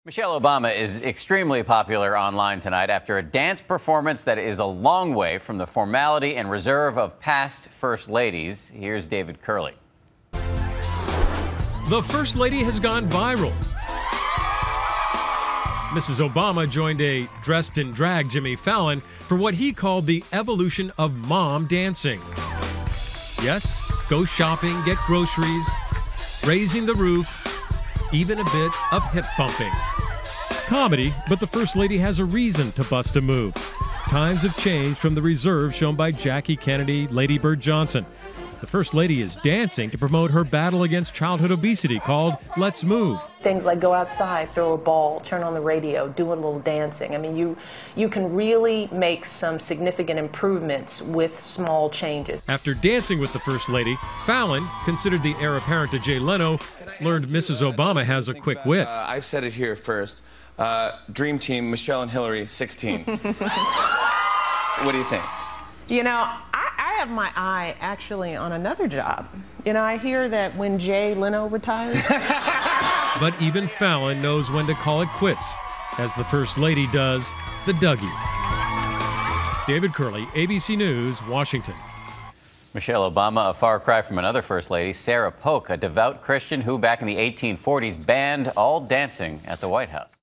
Michelle Obama is extremely popular online tonight after a dance performance that is a long way from the formality and reserve of past First Ladies. Here's David Curley. The First Lady has gone viral. Mrs. Obama joined a dressed in drag Jimmy Fallon for what he called the evolution of mom dancing. Yes, go shopping, get groceries, raising the roof, even a bit of hip bumping. Comedy, but the First Lady has a reason to bust a move. Times have changed from the reserve shown by Jackie Kennedy, Lady Bird Johnson. The First Lady is dancing to promote her battle against childhood obesity called Let's Move. Things like go outside, throw a ball, turn on the radio, do a little dancing. I mean, you can really make some significant improvements with small changes. After dancing with the First Lady, Fallon, considered the heir apparent to Jay Leno, learned Mrs. Obama has a quick wit. I've said it here first. Dream Team, Michelle and Hillary, 16. What do you think? You know, I have my eye actually on another job. You know, I hear that when Jay Leno retires. But even Fallon knows when to call it quits, as the First Lady does the Dougie. David Curley, ABC News, Washington. Michelle Obama, a far cry from another First Lady, Sarah Polk, a devout Christian who back in the 1840s banned all dancing at the White House.